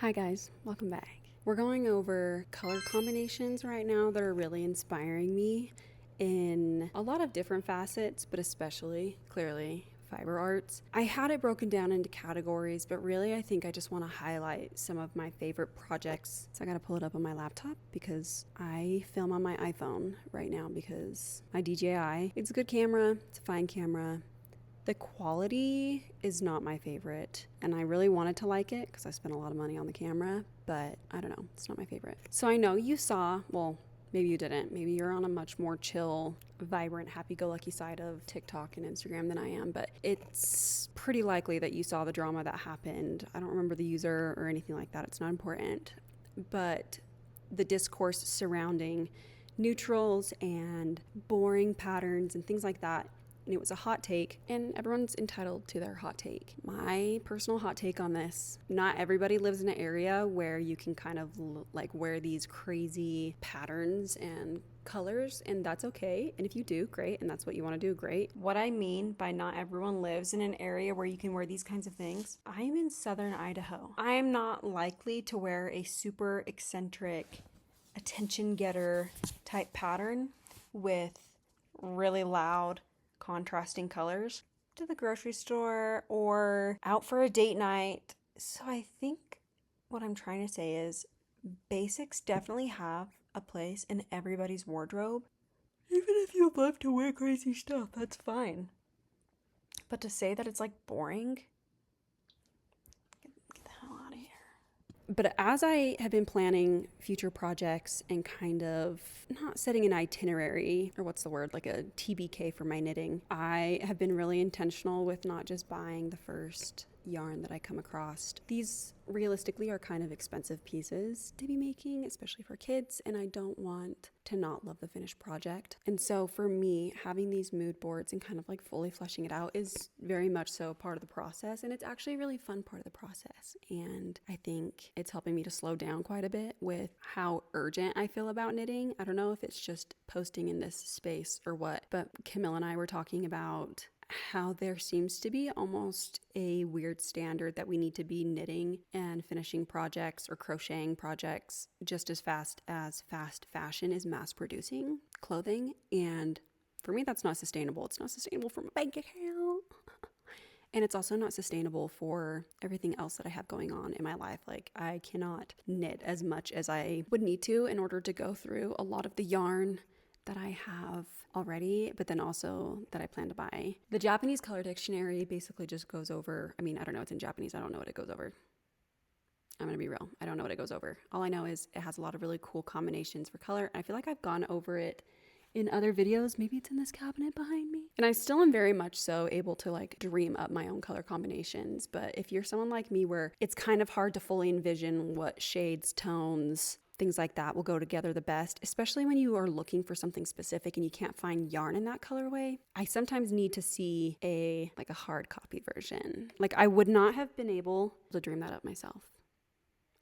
Hi guys, welcome back. We're going over color combinations right now that are really inspiring me in a lot of different facets, but especially, clearly, fiber arts. I had it broken down into categories, but really I think I just want to highlight some of my favorite projects. So I gotta pull it up on my laptop because I film on my iPhone right now because my DJI, it's a good camera, it's a fine camera. The quality is not my favorite, and I really wanted to like it because I spent a lot of money on the camera, but I don't know, it's not my favorite. So I know you saw, well, maybe you didn't. Maybe you're on a much more chill, vibrant, happy-go-lucky side of TikTok and Instagram than I am, but it's pretty likely that you saw the drama that happened. I don't remember the user or anything like that. It's not important. But the discourse surrounding neutrals and boring patterns and things like that, and it was a hot take, and everyone's entitled to their hot take. My personal hot take on this: not everybody lives in an area where you can kind of like wear these crazy patterns and colors, and that's okay. And if you do, great, and that's what you want to do, great. What I mean by not everyone lives in an area where you can wear these kinds of things: I am in southern Idaho. I am not likely to wear a super eccentric, attention getter type pattern with really loud contrasting colors to the grocery store or out for a date night. So I think what I'm trying to say is basics definitely have a place in everybody's wardrobe. Even if you love to wear crazy stuff, that's fine. But to say that it's like boring, get the hell out of here. But as I have been planning future projects and kind of not setting an itinerary, or what's the word, like a TBK for my knitting, I have been really intentional with not just buying the first yarn that I come across. These realistically are kind of expensive pieces to be making, especially for kids, and I don't want to not love the finished project. And so for me, having these mood boards and kind of like fully fleshing it out is very much so a part of the process, and it's actually a really fun part of the process. And I think it's helping me to slow down quite a bit with how urgent I feel about knitting. I don't know if it's just posting in this space or what, but Camille and I were talking about how there seems to be almost a weird standard that we need to be knitting and finishing projects or crocheting projects just as fast fashion is mass producing clothing. And for me, that's not sustainable. It's not sustainable for my bank account. And it's also not sustainable for everything else that I have going on in my life. Like, I cannot knit as much as I would need to in order to go through a lot of the yarn that I have already, but then also that I plan to buy. The Japanese color dictionary basically just goes over, I don't know, it's in Japanese. I don't know what it goes over. I'm gonna be real. I don't know what it goes over. All I know is it has a lot of really cool combinations for color. I feel like I've gone over it in other videos. Maybe it's in this cabinet behind me. And I still am very much so able to like dream up my own color combinations. But if you're someone like me where it's kind of hard to fully envision what shades, tones, things like that will go together the best, especially when you are looking for something specific and you can't find yarn in that colorway, I sometimes need to see a hard copy version. Like, I would not have been able to dream that up myself.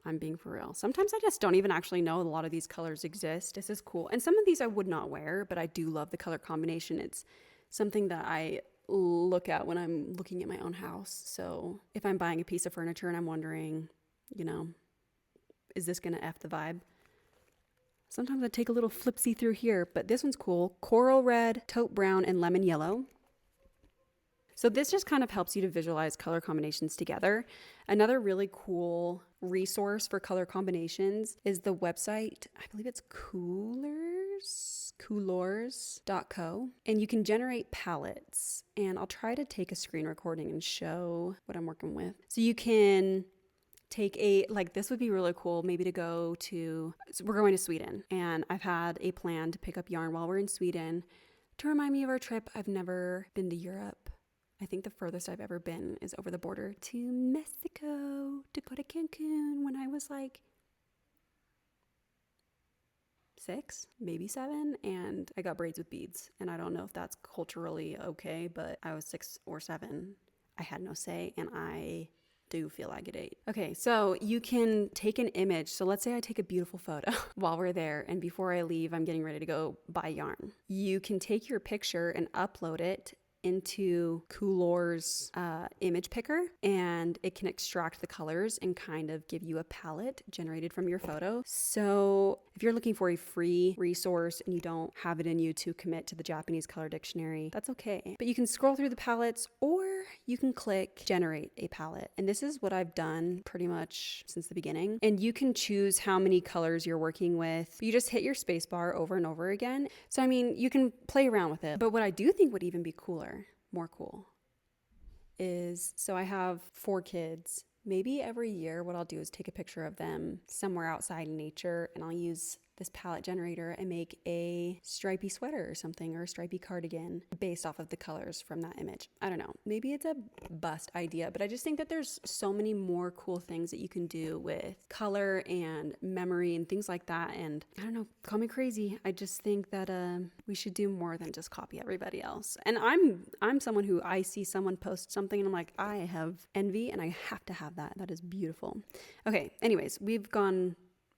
I'm being for real. Sometimes I just don't even actually know a lot of these colors exist. This is cool. And some of these I would not wear, but I do love the color combination. It's something that I look at when I'm looking at my own house. So if I'm buying a piece of furniture and I'm wondering, is this going to F the vibe? Sometimes I take a little flipsy through here, but this one's cool. Coral red, taupe brown, and lemon yellow. So this just kind of helps you to visualize color combinations together. Another really cool resource for color combinations is the website, I believe it's coolors.co, and you can generate palettes. And I'll try to take a screen recording and show what I'm working with. So you can take this would be really cool, maybe to go to, so we're going to Sweden, and I've had a plan to pick up yarn while we're in Sweden to remind me of our trip. I've never been to Europe. I think the furthest I've ever been is over the border to Mexico, to go to Cancun when I was like 6, maybe 7, and I got braids with beads. And I don't know if that's culturally okay, but I was 6 or 7. I had no say, and I do feel like a date. Okay, so you can take an image. So let's say I take a beautiful photo while we're there, and before I leave, I'm getting ready to go buy yarn. You can take your picture and upload it into Coolor's image picker, and it can extract the colors and kind of give you a palette generated from your photo. So if you're looking for a free resource and you don't have it in you to commit to the Japanese color dictionary, that's okay. But you can scroll through the palettes, or you can click generate a palette. And this is what I've done pretty much since the beginning. And you can choose how many colors you're working with. You just hit your space bar over and over again. So I mean, you can play around with it. But what I do think would even be cooler, more cool, is, so I have 4 kids. Maybe every year what I'll do is take a picture of them somewhere outside in nature, and I'll use this palette generator and make a stripy sweater or something, or a stripy cardigan based off of the colors from that image. I don't know. Maybe it's a bust idea, but I just think that there's so many more cool things that you can do with color and memory and things like that. And I don't know, call me crazy. I just think that we should do more than just copy everybody else. And I'm someone who, I see someone post something and I'm like, I have envy and I have to have that. That is beautiful. Okay, anyways, we've gone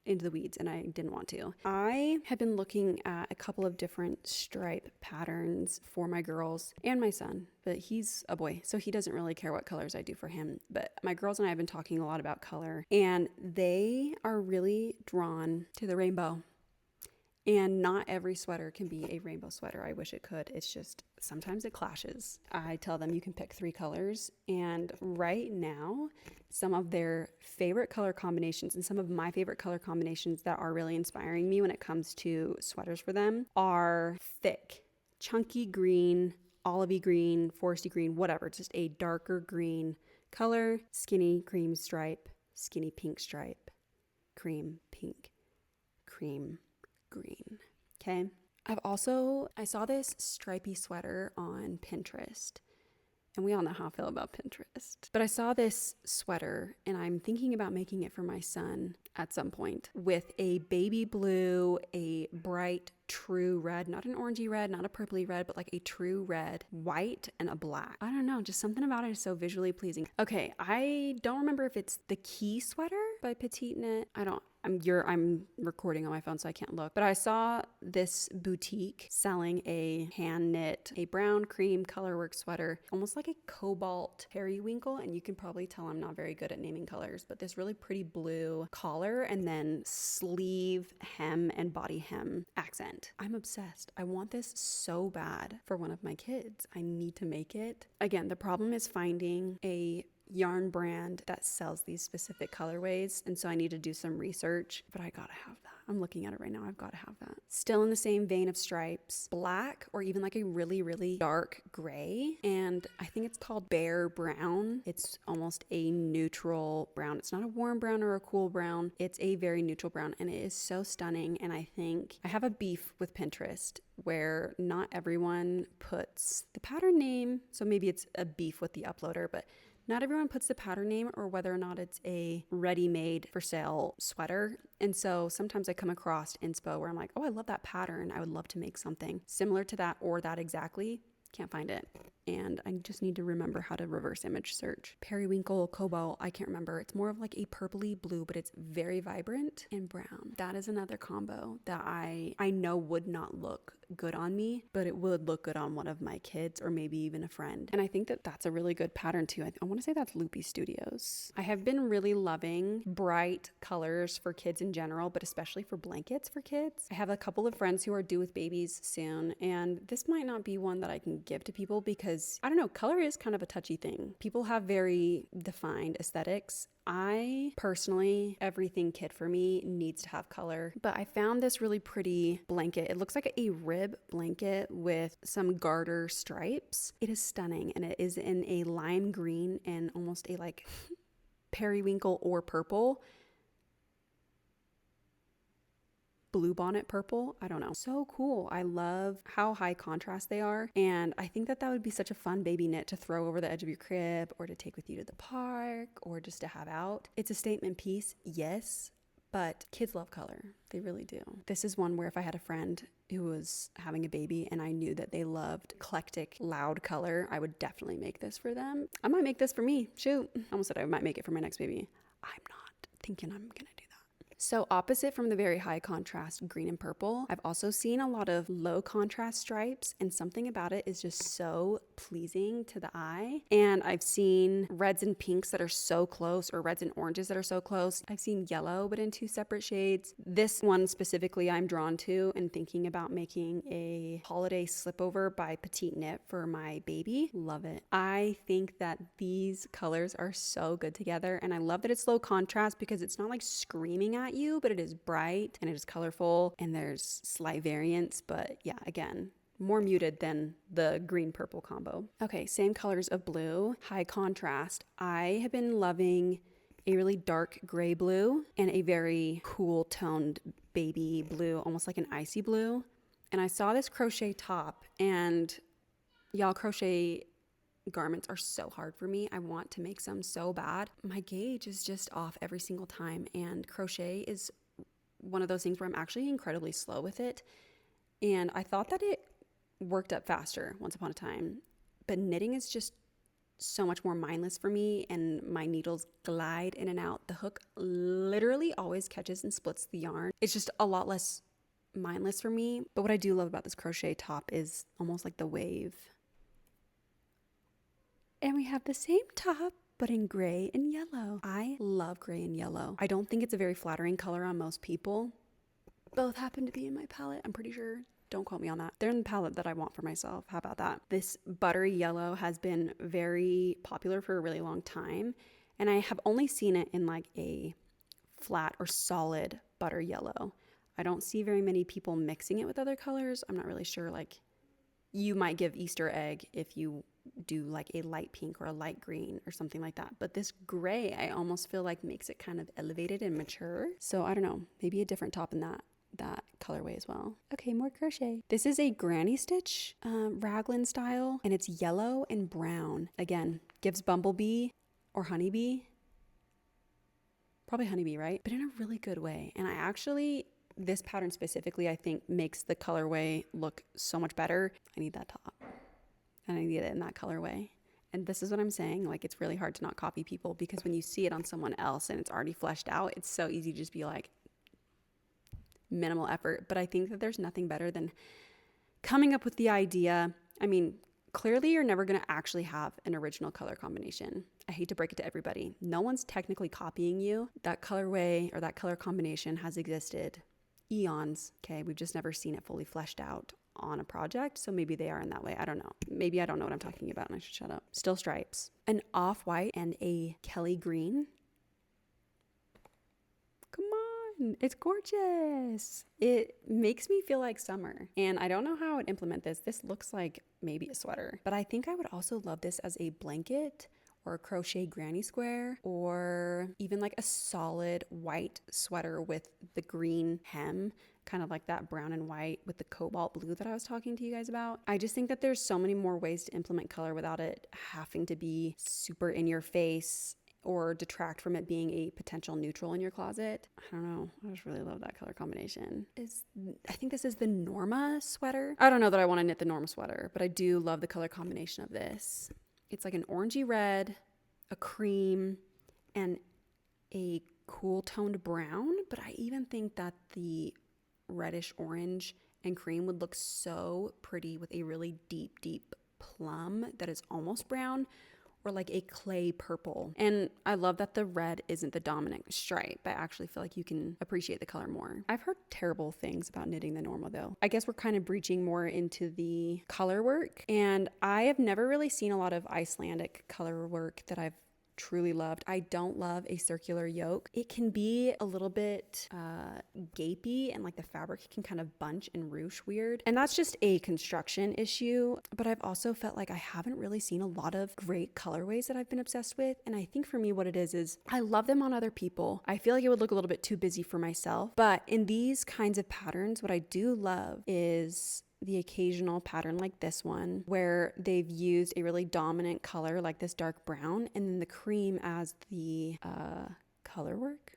into the weeds and I didn't want to. I have been looking at a couple of different stripe patterns for my girls and my son, but he's a boy, so he doesn't really care what colors I do for him. But my girls and I have been talking a lot about color, and they are really drawn to the rainbow. And not every sweater can be a rainbow sweater. I wish it could. It's just, sometimes it clashes. I tell them you can pick 3 colors. And right now, some of their favorite color combinations and some of my favorite color combinations that are really inspiring me when it comes to sweaters for them are thick, chunky green, olivey green, foresty green, whatever. Just a darker green color, skinny cream stripe, skinny pink stripe, cream pink, cream green. Okay. I saw this stripy sweater on Pinterest, and we all know how I feel about Pinterest. But I saw this sweater and I'm thinking about making it for my son at some point, with a baby blue, a bright true red, not an orangey red, not a purpley red, but like a true red, white, and a black. I don't know, just something about it is so visually pleasing. Okay, I don't remember if it's the Key sweater by Petite Knit. I'm recording on my phone, so I can't look. But I saw this boutique selling a hand knit, a brown cream colorwork sweater, almost like a cobalt periwinkle. And you can probably tell I'm not very good at naming colors, but this really pretty blue collar and then sleeve, hem, and body hem accent. I'm obsessed. I want this so bad for one of my kids. I need to make it. Again, the problem is finding a yarn brand that sells these specific colorways, and so I need to do some research, but I gotta have that. I'm looking at it right now. I've got to have that. Still in the same vein of stripes, black, or even like a really, really dark gray. And I think it's called Bear Brown. It's almost a neutral brown. It's not a warm brown or a cool brown. It's a very neutral brown, and it is so stunning. And I think I have a beef with Pinterest where not everyone puts the pattern name. So maybe it's a beef with the uploader, but not everyone puts the pattern name or whether or not it's a ready-made for sale sweater. And so sometimes I come across inspo where I'm like, oh, I love that pattern. I would love to make something similar to that or that exactly. Can't find it. And I just need to remember how to reverse image search. Periwinkle, cobalt, I can't remember. It's more of like a purpley blue, but it's very vibrant and brown. That is another combo that I know would not look good on me, but it would look good on one of my kids or maybe even a friend. And I think that that's a really good pattern too. I want to say that's Loopy Studios. I have been really loving bright colors for kids in general, but especially for blankets for kids. I have a couple of friends who are due with babies soon, and this might not be one that I can give to people because, I don't know, color is kind of a touchy thing. People have very defined aesthetics. I personally, everything kid for me needs to have color, but I found this really pretty blanket. It looks like a rib blanket with some garter stripes. It is stunning, and it is in a lime green and almost a like periwinkle or purple. Bluebonnet purple. I don't know. So cool. I love how high contrast they are. And I think that that would be such a fun baby knit to throw over the edge of your crib or to take with you to the park or just to have out. It's a statement piece, yes, but kids love color. They really do. This is one where if I had a friend who was having a baby and I knew that they loved eclectic, loud color, I would definitely make this for them. I might make this for me. Shoot. I almost said I might make it for my next baby. I'm not thinking I'm gonna do that. So opposite from the very high contrast green and purple, I've also seen a lot of low contrast stripes, and something about it is just so pleasing to the eye. And I've seen reds and pinks that are so close, or reds and oranges that are so close. I've seen yellow, but in 2 separate shades. This one specifically I'm drawn to and thinking about making a holiday slipover by Petite Knit for my baby. Love it. I think that these colors are so good together, and I love that it's low contrast because it's not like screaming at you, but it is bright and it is colorful and there's slight variance. But yeah, again, more muted than the green purple combo. Okay, same colors of blue, high contrast. I have been loving a really dark gray blue and a very cool toned baby blue, almost like an icy blue. And I saw this crochet top, and y'all, crochet garments are so hard for me. I want to make some so bad. My gauge is just off every single time, and crochet is one of those things where I'm actually incredibly slow with it. And I thought that it worked up faster once upon a time, but knitting is just so much more mindless for me, and my needles glide in and out. The hook literally always catches and splits the yarn. It's just a lot less mindless for me. But what I do love about this crochet top is almost like the wave. And we have the same top, but in gray and yellow. I love gray and yellow. I don't think it's a very flattering color on most people. Both happen to be in my palette, I'm pretty sure. Don't quote me on that. They're in the palette that I want for myself. How about that? This buttery yellow has been very popular for a really long time, and I have only seen it in like a flat or solid butter yellow. I don't see very many people mixing it with other colors. I'm not really sure. Like, you might give Easter egg if you do like a light pink or a light green or something like that. But this gray, I almost feel like makes it kind of elevated and mature. So I don't know, maybe a different top in that colorway as well. Okay, more crochet. This is a granny stitch raglan style, and it's yellow and brown. Again, gives bumblebee or honeybee. Probably honeybee, right? But in a really good way. And I actually, this pattern specifically, I think makes the colorway look so much better. I need that top, and I need it in that colorway. And this is what I'm saying. Like, it's really hard to not copy people, because when you see it on someone else and it's already fleshed out, it's so easy to just be like, minimal effort. But I think that there's nothing better than coming up with the idea. I mean, clearly you're never going to actually have an original color combination. I hate to break it to everybody. No one's technically copying you. That colorway or that color combination has existed eons. Okay, we've just never seen it fully fleshed out on a project. So maybe they are in that way. I don't know. Maybe I don't know what I'm talking about and I should shut up. Still stripes. An off-white and a Kelly green. Come on, it's gorgeous. It makes me feel like summer. And I don't know how I would implement this. This looks like maybe a sweater, but I think I would also love this as a blanket or a crochet granny square, or even like a solid white sweater with the green hem, kind of like that brown and white with the cobalt blue that I was talking to you guys about. I just think that there's so many more ways to implement color without it having to be super in your face or detract from it being a potential neutral in your closet. I don't know. I just really love that color combination. I think this is the Norma sweater. I don't know that I want to knit the Norma sweater, but I do love the color combination of this. It's like an orangey red, a cream, and a cool toned brown. But I even think that the reddish orange and cream would look so pretty with a really deep, deep plum that is almost brown, or like a clay purple. And I love that the red isn't the dominant stripe. I actually feel like you can appreciate the color more. I've heard terrible things about knitting the Norma though. I guess we're kind of breaching more into the color work, and I have never really seen a lot of Icelandic color work that I've truly loved. I don't love a circular yoke. It can be a little bit gapey, and like the fabric can kind of bunch and ruche weird. And that's just a construction issue. But I've also felt like I haven't really seen a lot of great colorways that I've been obsessed with. And I think for me what it is I love them on other people. I feel like it would look a little bit too busy for myself. But in these kinds of patterns, what I do love is the occasional pattern like this one where they've used a really dominant color like this dark brown, and then the cream as the color work.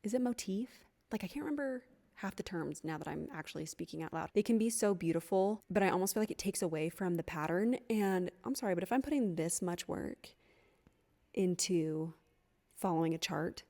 Is it motif? Like, I can't remember half the terms now that I'm actually speaking out loud. They can be so beautiful, but I almost feel like it takes away from the pattern. And I'm sorry, but if I'm putting this much work into following a chart,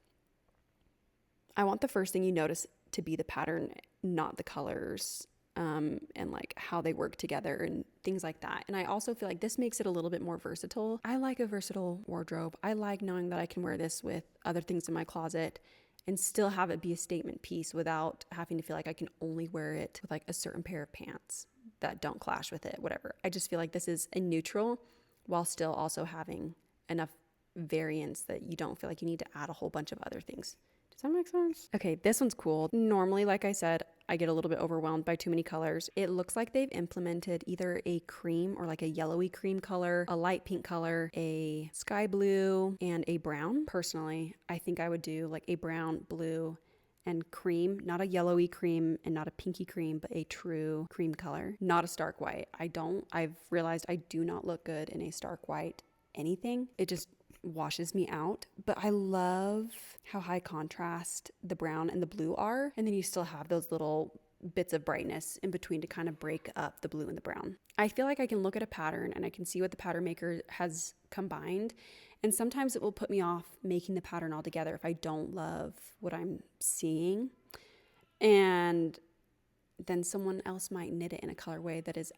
I want the first thing you notice to be the pattern, not the colors, and like how they work together and things like that. And I also feel like this makes it a little bit more versatile. I like a versatile wardrobe. I like knowing that I can wear this with other things in my closet and still have it be a statement piece without having to feel like I can only wear it with like a certain pair of pants that don't clash with it, whatever. I just feel like this is a neutral while still also having enough variance that you don't feel like you need to add a whole bunch of other things. Does that make sense? Okay, this one's cool. Normally, like I said, I get a little bit overwhelmed by too many colors. It looks like they've implemented either a cream or like a yellowy cream color, a light pink color, a sky blue, and a brown. Personally, I think I would do like a brown, blue, and cream, not a yellowy cream and not a pinky cream, but a true cream color, not a stark white. I've realized I do not look good in a stark white anything. It just washes me out. But I love how high contrast the brown and the blue are. And then you still have those little bits of brightness in between to kind of break up the blue and the brown. I feel like I can look at a pattern and I can see what the pattern maker has combined. And sometimes it will put me off making the pattern altogether if I don't love what I'm seeing. And then someone else might knit it in a colorway that is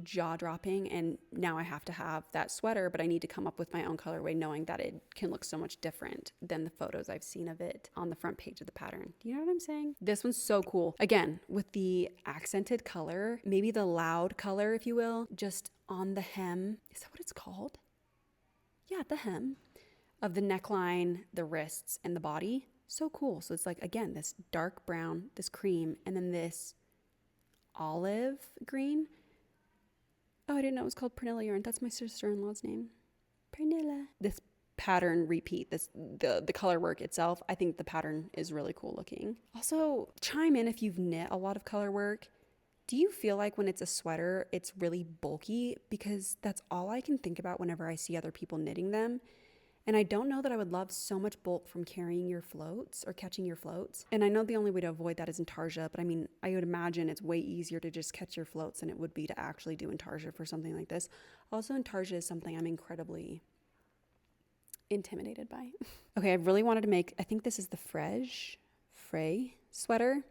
jaw-dropping, and now I have to have that sweater, but I need to come up with my own colorway knowing that it can look so much different than the photos I've seen of it on the front page of the pattern. Do you know what I'm saying? This one's so cool. Again, with the accented color, maybe the loud color, if you will, just on the hem. Is that what it's called? Yeah, the hem of the neckline, the wrists, and the body. So cool. So it's like, again, this dark brown, this cream, and then this olive green. Oh, I didn't know it was called Pernilla yarn. That's my sister-in-law's name. Pernilla. This pattern repeat, the color work itself, I think the pattern is really cool looking. Also, chime in if you've knit a lot of color work. Do you feel like when it's a sweater, it's really bulky? Because that's all I can think about whenever I see other people knitting them. And I don't know that I would love so much bulk from carrying your floats or catching your floats. And I know the only way to avoid that is intarsia, but I mean, I would imagine it's way easier to just catch your floats than it would be to actually do intarsia for something like this. Also, intarsia is something I'm incredibly intimidated by. Okay, I really wanted to make, I think this is the Frey sweater.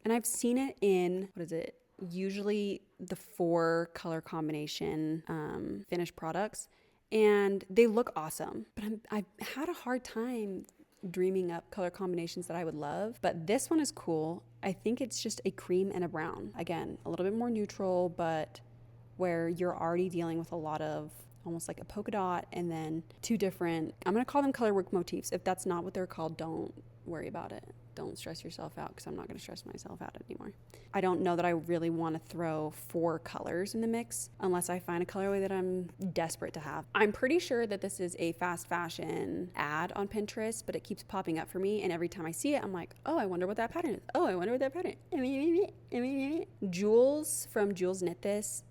And I've seen it in, what is it? Usually the 4 color combination finished products. And they look awesome, but I've had a hard time dreaming up color combinations that I would love. But this one is cool. I think it's just a cream and a brown. Again, a little bit more neutral, but where you're already dealing with a lot of almost like a polka dot and then 2 different, I'm going to call them color work motifs. If that's not what they're called, don't worry about it. Don't stress yourself out, because I'm not going to stress myself out anymore. I don't know that I really want to throw 4 colors in the mix unless I find a colorway that I'm desperate to have. I'm pretty sure that this is a fast fashion ad on Pinterest, but it keeps popping up for me. And every time I see it, I'm like, oh, I wonder what that pattern is. Oh, I wonder what that pattern is. Jules from Jules Knit This,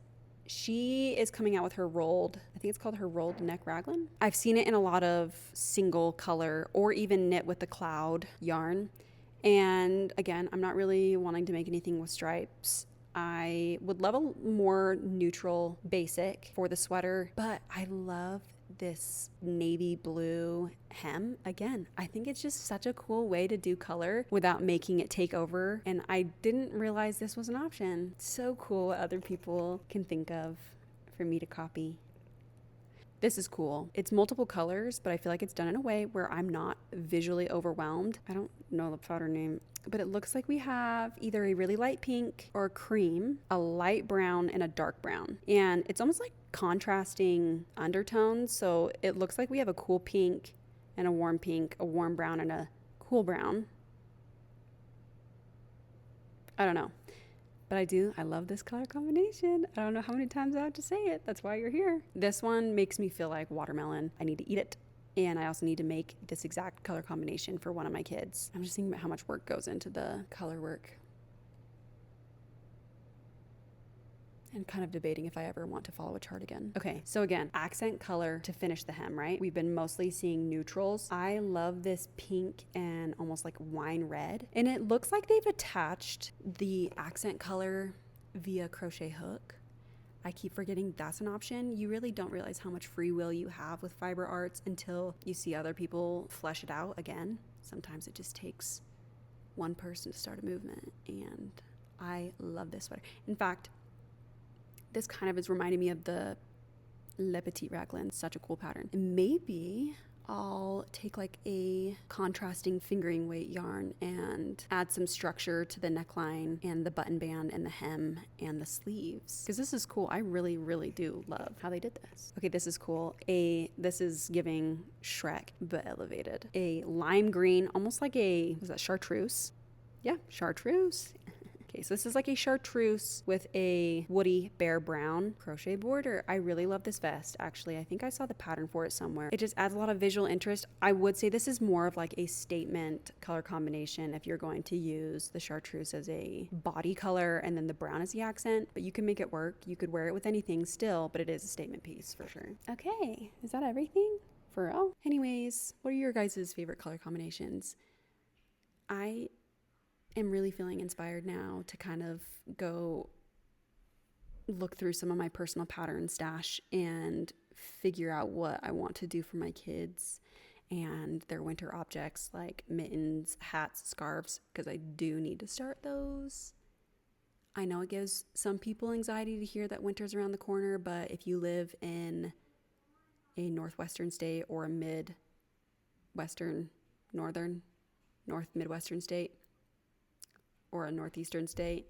she is coming out with her rolled, I think it's called her rolled neck raglan. I've seen it in a lot of single color or even knit with the cloud yarn. And again, I'm not really wanting to make anything with stripes. I would love a more neutral basic for the sweater, but I love this navy blue hem. Again, I think it's just such a cool way to do color without making it take over. And I didn't realize this was an option. So cool what other people can think of for me to copy. This is cool. It's multiple colors, but I feel like it's done in a way where I'm not visually overwhelmed. I don't know the pattern name, but it looks like we have either a really light pink or cream, a light brown, and a dark brown. And it's almost like contrasting undertones. So it looks like we have a cool pink and a warm brown, and a cool brown. I don't know. But I love this color combination. I don't know how many times I have to say it. That's why you're here. This one makes me feel like watermelon. I need to eat it. And I also need to make this exact color combination for one of my kids. I'm just thinking about how much work goes into the color work. And kind of debating if I ever want to follow a chart again. Okay, so again, accent color to finish the hem, right? We've been mostly seeing neutrals. I love this pink and almost like wine red. And it looks like they've attached the accent color via crochet hook. I keep forgetting that's an option. You really don't realize how much free will you have with fiber arts until you see other people flesh it out again. Sometimes it just takes one person to start a movement. And I love this sweater. In fact, this kind of is reminding me of the Le Petit Raglan. Such a cool pattern. And maybe I'll take like a contrasting fingering weight yarn and add some structure to the neckline and the button band and the hem and the sleeves, because this is cool. I really, really do love how they did this. Okay, this is cool. This is giving Shrek, but elevated. A lime green, almost like was that chartreuse? Yeah, chartreuse. Okay, so this is like a chartreuse with a woody bear brown crochet border. I really love this vest, actually. I think I saw the pattern for it somewhere. It just adds a lot of visual interest. I would say this is more of like a statement color combination if you're going to use the chartreuse as a body color and then the brown as the accent, but you can make it work. You could wear it with anything still, but it is a statement piece for sure. Okay, is that everything? For real? Anyways, what are your guys' favorite color combinations? I am really feeling inspired now to kind of go look through some of my personal pattern stash and figure out what I want to do for my kids and their winter objects like mittens, hats, scarves, because I do need to start those. I know it gives some people anxiety to hear that winter's around the corner, but if you live in a northwestern state or a midwestern, north midwestern state, or a northeastern state,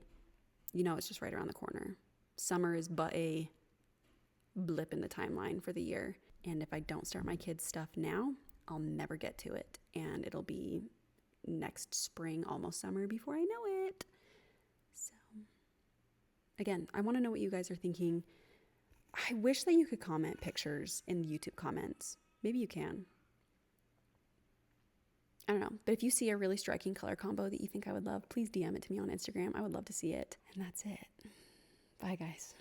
you know it's just right around the corner. Summer is but a blip in the timeline for the year. And if I don't start my kids' stuff now, I'll never get to it. And it'll be next spring, almost summer, before I know it. So, again, I want to know what you guys are thinking. I wish that you could comment pictures in the YouTube comments. Maybe you can. I don't know, but if you see a really striking color combo that you think I would love, please DM it to me on Instagram. I would love to see it. And that's it. Bye, guys.